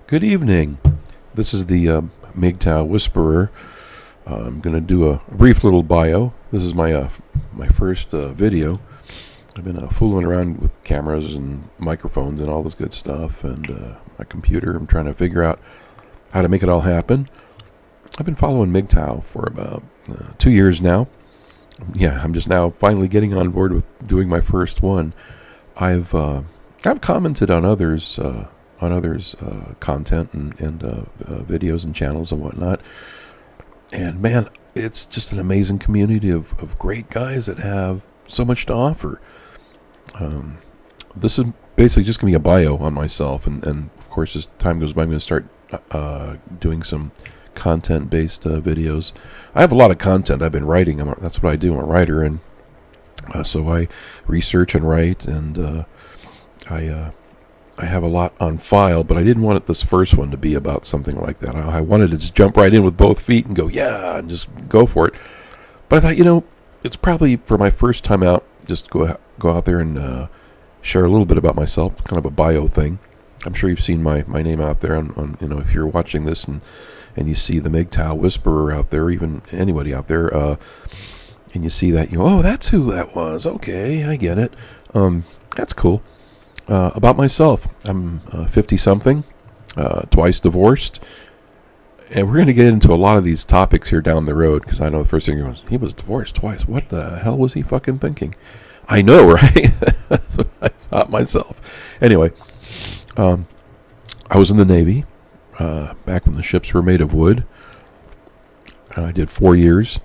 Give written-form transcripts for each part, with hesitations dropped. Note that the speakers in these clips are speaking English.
Good evening. This is the MGTOW Whisperer. I'm going to do a brief little bio. This is my first video. I've been fooling around with cameras and microphones and all this good stuff, and my computer. I'm trying to figure out how to make it all happen. I've been following MGTOW for about 2 years now. Yeah, I'm just now finally getting on board with doing my first one. I've commented on others' content and videos and channels and whatnot. And man, it's just an amazing community of great guys that have so much to offer. This is basically just going to be a bio on myself. And of course, as time goes by, I'm going to start doing some content-based videos. I have a lot of content I've been writing. That's what I do. I'm a writer. And so I research and write. And I have a lot on file, but I didn't want this first one to be about something like that. I wanted to just jump right in with both feet and go, yeah, and just go for it. But I thought, it's probably for my first time out, just go out there and share a little bit about myself, kind of a bio thing. I'm sure you've seen my name out there on if you're watching this and you see the MGTOW Whisperer out there, even anybody out there, and you see that, oh, that's who that was. Okay, I get it. That's cool. About myself, I'm 50-something, twice divorced, and we're going to get into a lot of these topics here down the road, because I know the first thing was, he was divorced twice. What the hell was he fucking thinking? I know, right? That's what I thought myself. Anyway, I was in the Navy back when the ships were made of wood. I did 4 years,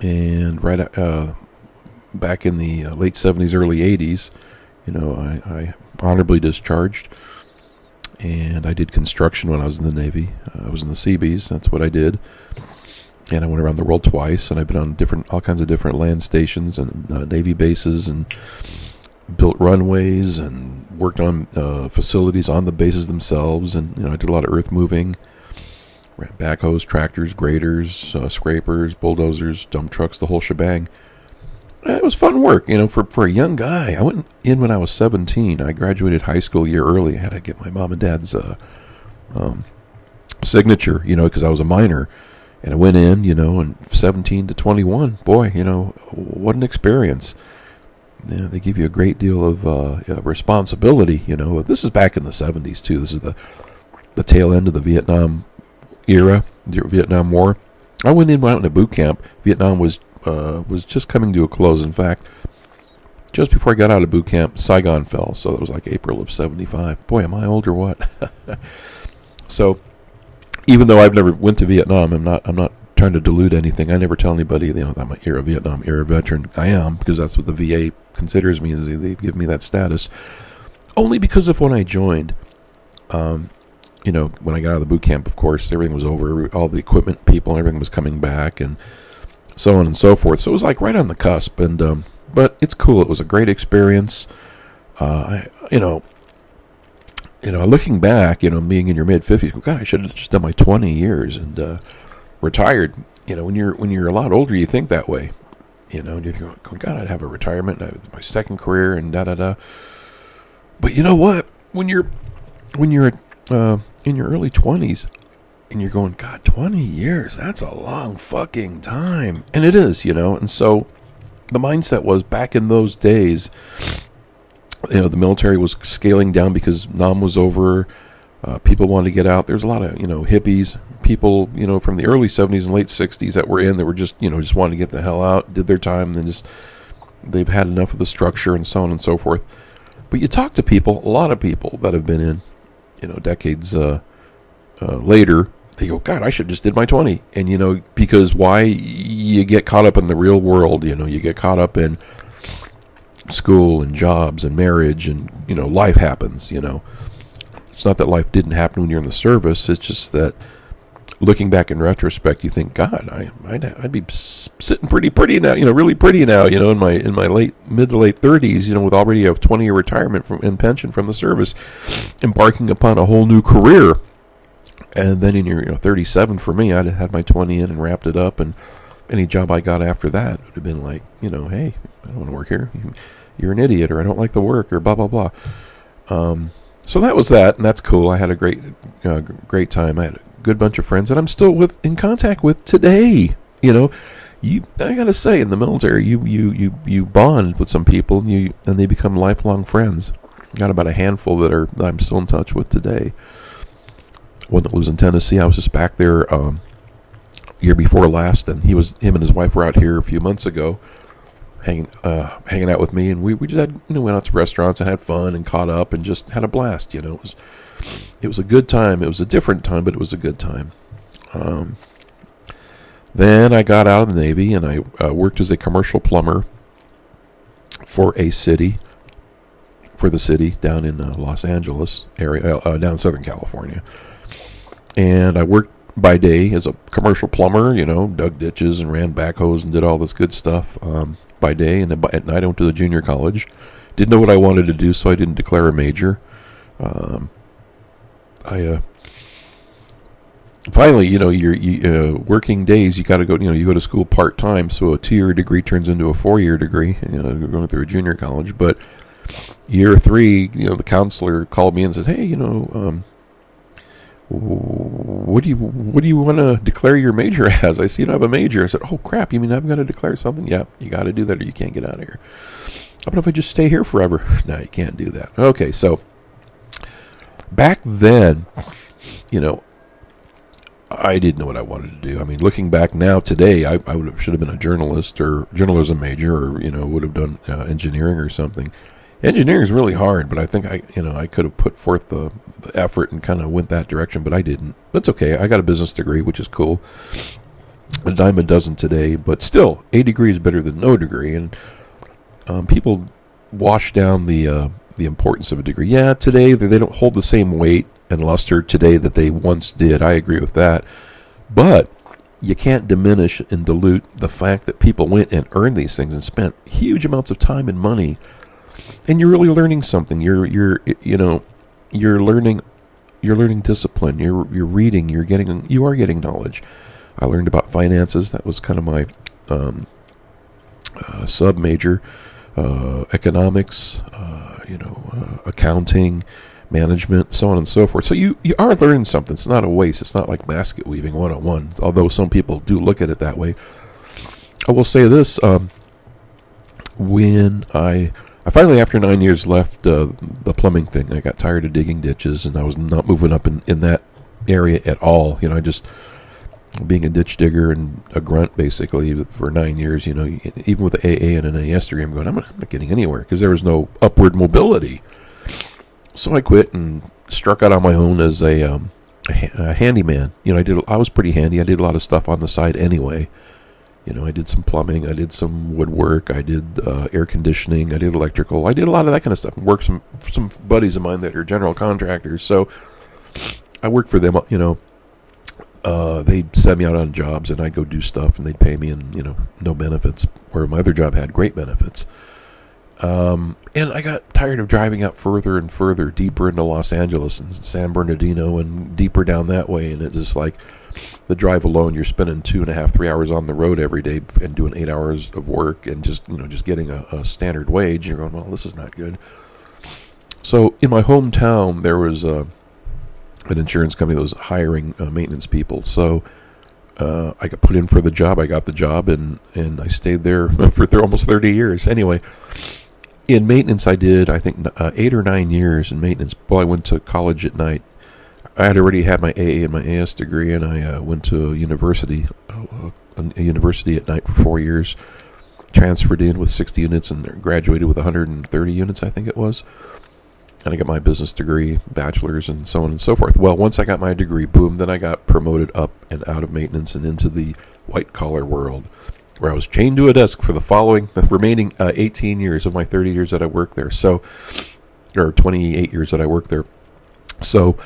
and right back in the late 70s, early 80s, I honorably discharged, and I did construction when I was in the Navy. I was in the Seabees. That's what I did, and I went around the world twice, and I've been on all kinds of different land stations and Navy bases, and built runways and worked on facilities on the bases themselves, and I did a lot of earth moving, ran backhoes, tractors, graders, scrapers, bulldozers, dump trucks, the whole shebang. It was fun work, for a young guy. I went in when I was 17. I graduated high school a year early. I had to get my mom and dad's signature, because I was a minor. And I went in, and 17 to 21. Boy, what an experience. They give you a great deal of responsibility, This is back in the 70s, too. This is the tail end of the Vietnam era, the Vietnam War. I went in a boot camp. Vietnam was just coming to a close. In fact, just before I got out of boot camp, Saigon fell. So it was like April of 75. Boy, am I old or what? So even though I've never went to Vietnam, I'm not trying to dilute anything. I never tell anybody that I'm a Vietnam era veteran. I am, because that's what the VA considers me, is they give me that status. Only because of when I joined. When I got out of the boot camp, of course, everything was over. All the equipment people and everything was coming back, and so on and so forth. So it was like right on the cusp, and but it's cool. It was a great experience. Looking back, being in your mid 50s, God, I should have just done my 20 years and retired. When you're a lot older, you think that way. And you think, oh, God, I'd have a retirement. My second career and da da da. But you know what? When you're in your early 20s. And you're going, God, 20 years, that's a long fucking time. And it is, And so the mindset was, back in those days, the military was scaling down because Nam was over. People wanted to get out. There's a lot of, hippies, people, from the early 70s and late 60s that were just, just wanted to get the hell out, did their time, and then they've had enough of the structure and so on and so forth. But you talk to people, a lot of people that have been in, decades later, they go, God, I should just did my 20. And, because why? You get caught up in the real world, you get caught up in school and jobs and marriage and, life happens, It's not that life didn't happen when you're in the service. It's just that looking back in retrospect, you think, God, I'd be sitting pretty now, really pretty now, in my mid to late 30s, with already a 20-year retirement and pension from the service, embarking upon a whole new career. And then in your 37 for me, I'd had my 20 in and wrapped it up, and any job I got after that would have been like, hey, I don't want to work here. You're an idiot, or I don't like the work, or blah, blah, blah. So that was that, and that's cool. I had a great time. I had a good bunch of friends that I'm still in contact with today. You know, I gotta say, in the military, you bond with some people, and they become lifelong friends. Got about a handful that I'm still in touch with today. One that lives in Tennessee. I was just back there year before last, and him and his wife were out here a few months ago, hanging out with me, and we just had, went out to restaurants and had fun and caught up and just had a blast. It was a good time. It was a different time, but it was a good time. Then I got out of the Navy, and I worked as a commercial plumber for the city down in Los Angeles area, down in Southern California. And I worked by day as a commercial plumber, dug ditches and ran backhoes and did all this good stuff by day. And at night I went to the junior college. Didn't know what I wanted to do, so I didn't declare a major. Finally, your working days, you got to go. You go to school part time, so a 2-year degree turns into a 4-year degree. Going through a junior college, but year 3, the counselor called me and says, "Hey, what do you want to declare your major as? I see you don't have a major." I said, "Oh crap! You mean I've got to declare something?" "Yeah, you got to do that, or you can't get out of here." "How about if I just stay here forever?" "No, you can't do that." Okay, so back then, I didn't know what I wanted to do. I mean, looking back now today, I should have been a journalist or journalism major, or would have done engineering or something. Engineering is really hard, but I think I could have put forth the effort and kind of went that direction, but I didn't. That's okay. I got a business degree, which is cool. A dime a dozen today, but still, a degree is better than no degree. And people wash down the importance of a degree. Yeah, today they don't hold the same weight and luster today that they once did. I agree with that. But you can't diminish and dilute the fact that people went and earned these things and spent huge amounts of time and money, and you're really learning something. You're learning discipline. You're reading. You are getting knowledge. I learned about finances. That was kind of my sub major. Economics. Accounting, management, so on and so forth. So you are learning something. It's not a waste. It's not like basket weaving 101, although some people do look at it that way. I will say this, when I finally, after 9 years, left the plumbing thing. I got tired of digging ditches, and I was not moving up in that area at all. I just being a ditch digger and a grunt basically for 9 years. Even with the AA and an AS degree, I'm going, I'm not getting anywhere because there was no upward mobility. So I quit and struck out on my own as a handyman. I was pretty handy. I did a lot of stuff on the side anyway. I did some plumbing, I did some woodwork, I did air conditioning, I did electrical, I did a lot of that kind of stuff. Worked some buddies of mine that are general contractors, so I worked for them. They'd send me out on jobs, and I'd go do stuff, and they'd pay me, and no benefits. Where my other job had great benefits. And I got tired of driving out further and further, deeper into Los Angeles and San Bernardino, and deeper down that way, and it just like. The drive alone, you're spending 2.5, 3 hours on the road every day and doing 8 hours of work and just getting a standard wage. You're going, well, this is not good. So in my hometown, there was an insurance company that was hiring maintenance people. So I got put in for the job. I got the job, and I stayed there for almost 30 years. Anyway, in maintenance, I did, I think, 8 or 9 years in maintenance. Well, I went to college at night. I had already had my AA and my AS degree, and I went to a university at night for 4 years, transferred in with 60 units, and graduated with 130 units, I think it was. And I got my business degree, bachelor's, and so on and so forth. Well, once I got my degree, boom, then I got promoted up and out of maintenance and into the white-collar world, where I was chained to a desk for the remaining 18 years of my 30 years that I worked there. So, or 28 years that I worked there. So,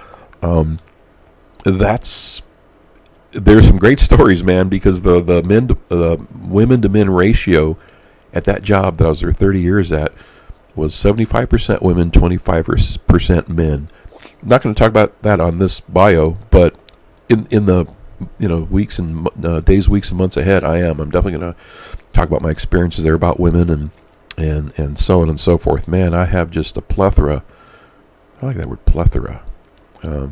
there's some great stories, man, because the women to men ratio at that job that I was there 30 years at was 75% women, 25% men. I'm not going to talk about that on this bio, but in the weeks and days, weeks and months ahead, I'm definitely going to talk about my experiences there about women and so on and so forth. Man, I have just a plethora I like that word plethora. I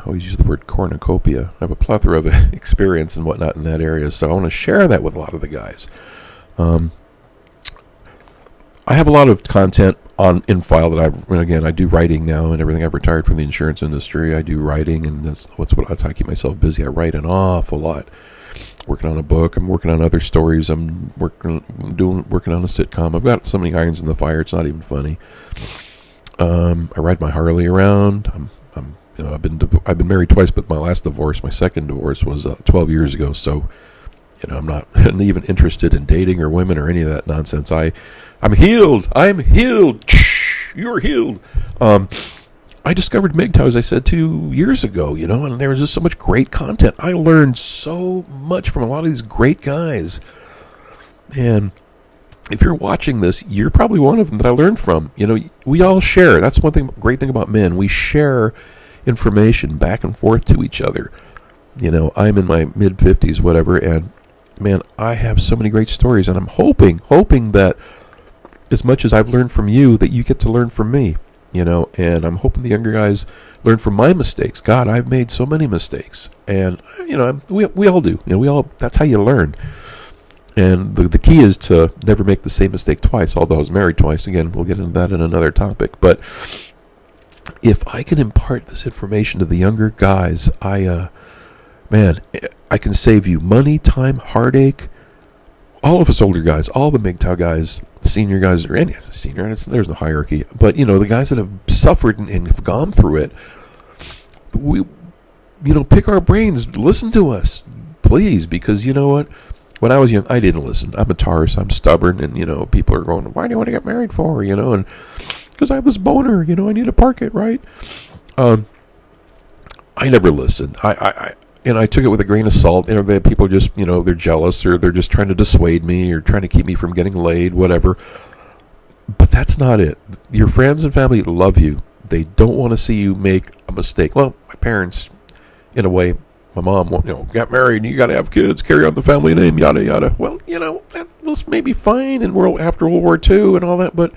always use the word cornucopia. I have a plethora of experience and whatnot in that area, so I want to share that with a lot of the guys. I have a lot of content in file that I do writing now and everything. I've retired from the insurance industry. I do writing, and that's how I keep myself busy. I write an awful lot. Working on a book. I'm working on other stories. I'm working on a sitcom. I've got so many irons in the fire. It's not even funny. I ride my Harley around. I've been married twice, but my second divorce was 12 years ago. So, I'm not even interested in dating or women or any of that nonsense. I'm healed. I'm healed. You're healed. I discovered MGTOW, as I said, 2 years ago, and there was just so much great content. I learned so much from a lot of these great guys. And if you're watching this, you're probably one of them that I learned from. We all share. That's great thing about men. We share information back and forth to each other. I'm in my mid-50s, whatever, and man, I have so many great stories, and I'm hoping that as much as I've learned from you, that you get to learn from me. And I'm hoping the younger guys learn from my mistakes. God, I've made so many mistakes, and we all do. That's how you learn. And the key is to never make the same mistake twice. Although I was married twice, again, we'll get into that in another topic. But if I can impart this information to the younger guys, I can save you money, time, heartache. All of us older guys, all the MGTOW guys, senior guys, or any senior, there's no hierarchy, but the guys that have suffered and have gone through it, we, pick our brains, listen to us, please, because you know what? When I was young, I didn't listen. I'm a Taurus, I'm stubborn, and people are going, why do you want to get married for? And because I have this boner, I need to park it, right? I never listened. I took it with a grain of salt. That people just, they're jealous, or they're just trying to dissuade me, or trying to keep me from getting laid, whatever. But that's not it. Your friends and family love you. They don't want to see you make a mistake. Well, my parents, in a way, my mom, got married, and you got to have kids, carry on the family name, yada yada. Well, that was maybe fine after World War II and all that, but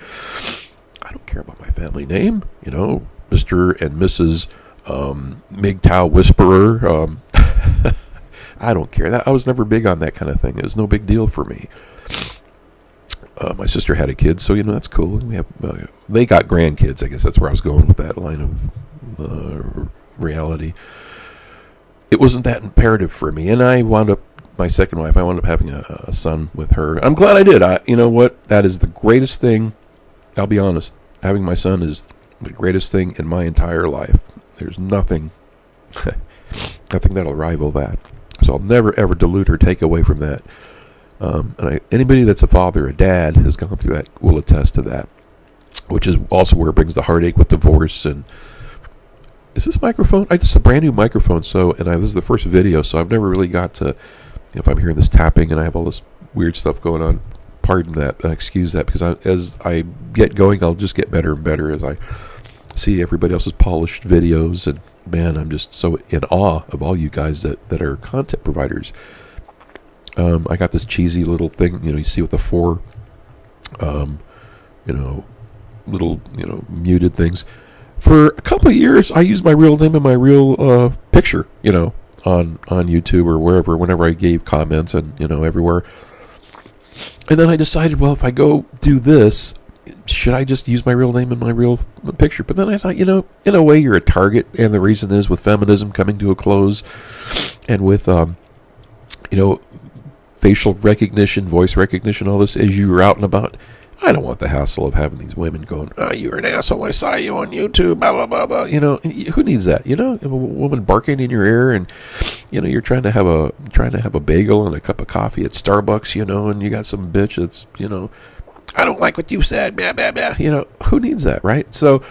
I don't care about my family name. Mr. and Mrs. MGTOW Whisperer. I don't care. I was never big on that kind of thing. It was no big deal for me. My sister had a kid, so that's cool. We have they got grandkids. I guess that's where I was going with that line of reality. It wasn't that imperative for me, and my second wife, I wound up having a son with her. I'm glad I did. You know what? That is the greatest thing. I'll be honest. Having my son is the greatest thing in my entire life. There's nothing that'll rival that. So I'll never, ever dilute or take away from that. Anybody that's a father, a dad, has gone through that will attest to that, which is also where it brings the heartache with divorce. And is this microphone? This is a brand new microphone, this is the first video, so I've never really got to, if I'm hearing this tapping and I have all this weird stuff going on, pardon that, excuse that, because as I get going, I'll just get better and better as I see everybody else's polished videos, and man, I'm just so in awe of all you guys that are content providers. I got this cheesy little thing, you see with the four, little, muted things. For a couple of years, I used my real name and my real picture, on YouTube or whenever I gave comments and, everywhere. And then I decided, well, if I go do this, should I just use my real name and my real picture? But then I thought, in a way, you're a target, and the reason is with feminism coming to a close, and with, facial recognition, voice recognition, all this, as you're out and about, I don't want the hassle of having these women going, you're an asshole, I saw you on YouTube, blah, blah, blah, blah. Who needs that? A woman barking in your ear, and, you're trying to have a bagel and a cup of coffee at Starbucks, and you got some bitch that's, I don't like what you said, blah, blah, blah. Who needs that, right? So,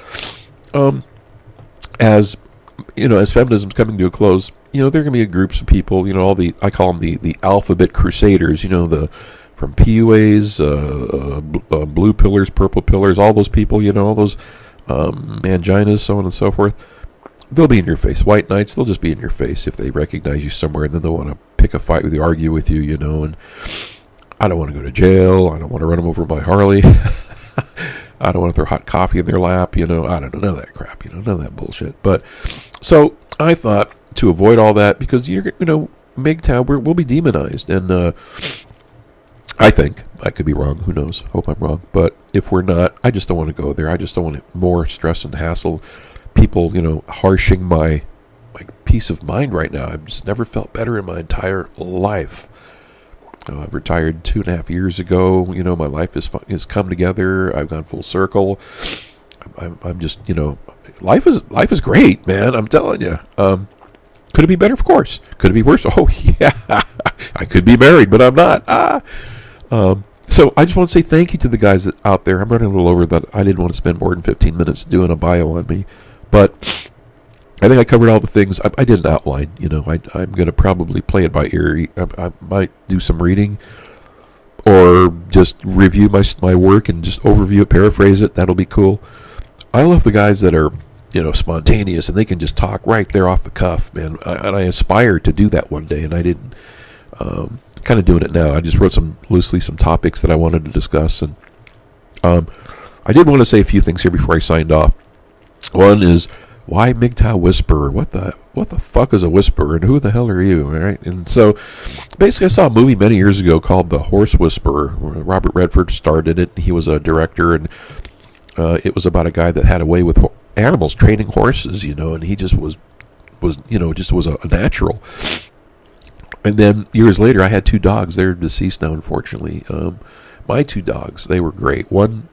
as feminism's coming to a close, there are going to be groups of people, I call them the alphabet crusaders, from PUAs, blue pillars, purple pillars, all those people, all those manginas, so on and so forth. They'll be in your face. White knights, they'll just be in your face if they recognize you somewhere, and then they'll want to pick a fight with you, argue with you, and I don't want to go to jail. I don't want to run them over by Harley. I don't want to throw hot coffee in their lap, I don't know, none of that crap, none of that bullshit. But so I thought to avoid all that, because MGTOW we'll be demonized, and I think I could be wrong. Who knows? Hope I'm wrong. But if we're not, I just don't want to go there. I just don't want more stress and hassle. People, harshing my peace of mind right now. I've just never felt better in my entire life. I've retired 2.5 years ago. My life has come together. I've gone full circle. I'm just, life is great, man. I'm telling you. Could it be better? Of course. Could it be worse? Oh yeah. I could be married, but I'm not. So I just want to say thank you to the guys out there. I'm running a little over that. I didn't want to spend more than 15 minutes doing a bio on me, but I think I covered all the things. I did an outline. I'm going to probably play it by ear. I might do some reading, or just review my work and just overview it, paraphrase it. That'll be cool. I love the guys that are spontaneous and they can just talk right there off the cuff, man. And I aspire to do that one day, and I didn't. Kind of doing it now. I just wrote some topics that I wanted to discuss, and I did want to say a few things here before I signed off. One is, why MGTOW Whisperer? What the fuck is a whisperer, and who the hell are you? All right, and so basically, I saw a movie many years ago called The Horse Whisperer, where Robert Redford starred in it. He was a director, and it was about a guy that had a way with animals, training horses, and he just was a natural. And then years later, I had 2 dogs. They're deceased now, unfortunately. My 2 dogs, they were great. One,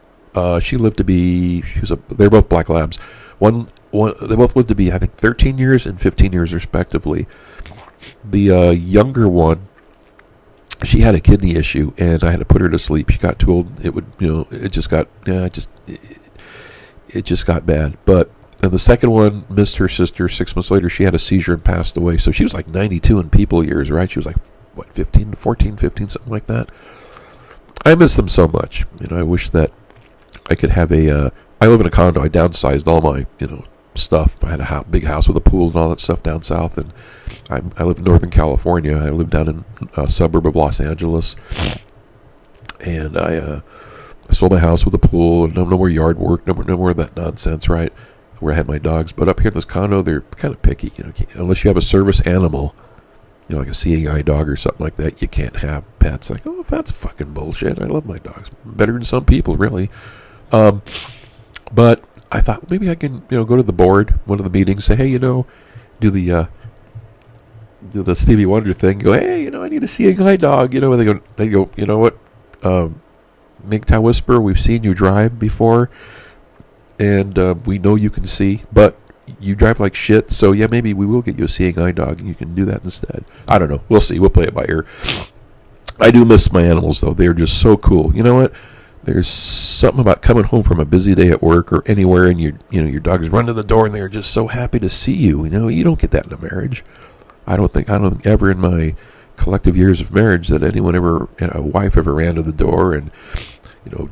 she lived to be. They're both black labs. One, they both lived to be, I think, 13 years and 15 years respectively. The younger one, she had a kidney issue, and I had to put her to sleep. She got too old. It just got bad. But. And the second one missed her sister. 6 months later, she had a seizure and passed away. So she was like 92 in people years, right? She was like, 15, something like that. I miss them so much. I wish that I could have I live in a condo. I downsized all my, stuff. I had a big house with a pool and all that stuff down south. And I live in Northern California. I live down in a suburb of Los Angeles. And I sold my house with a pool. And no more yard work. No more of that nonsense, right? Where I had my dogs. But up here in this condo, they're kind of picky. Unless you have a service animal, like a seeing eye dog or something like that, you can't have pets. Like, oh, that's fucking bullshit. I love my dogs better than some people, really. But I thought maybe I can, go to the board, one of the meetings, say, hey, do the Stevie Wonder thing. Go, hey, I need a seeing eye dog. And they go, you know what, MGTOW Whisperer, we've seen you drive before. And we know you can see, but you drive like shit, so yeah, maybe we will get you a seeing eye dog, and you can do that instead. I don't know. We'll see. We'll play it by ear. I do miss my animals, though. They're just so cool. You know what? There's something about coming home from a busy day at work or anywhere, and your dogs run to the door, and they're just so happy to see you. You don't get that in a marriage. I don't think ever in my collective years of marriage that anyone a wife ever ran to the door and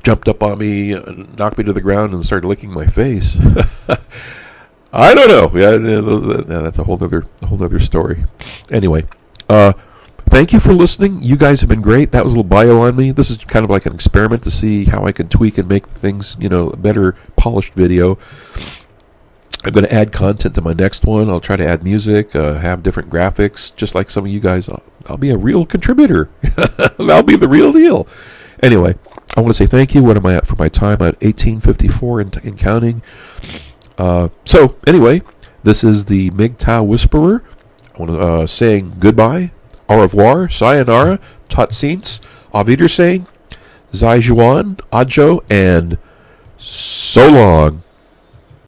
jumped up on me, knocked me to the ground, and started licking my face. I don't know. Yeah, that's a whole other story. Anyway, thank you for listening. You guys have been great. That was a little bio on me. This is kind of like an experiment to see how I can tweak and make things, a better polished video. I'm going to add content to my next one. I'll try to add music, have different graphics, just like some of you guys. I'll be a real contributor. I'll be the real deal. Anyway, I want to say thank you. What am I at for my time? I'm at 18:54 in counting. So, anyway, this is the MGTOW Whisperer. I want to saying goodbye, au revoir, sayonara, tot ziens, auf Wiedersehen, zai juan, adjo, and so long.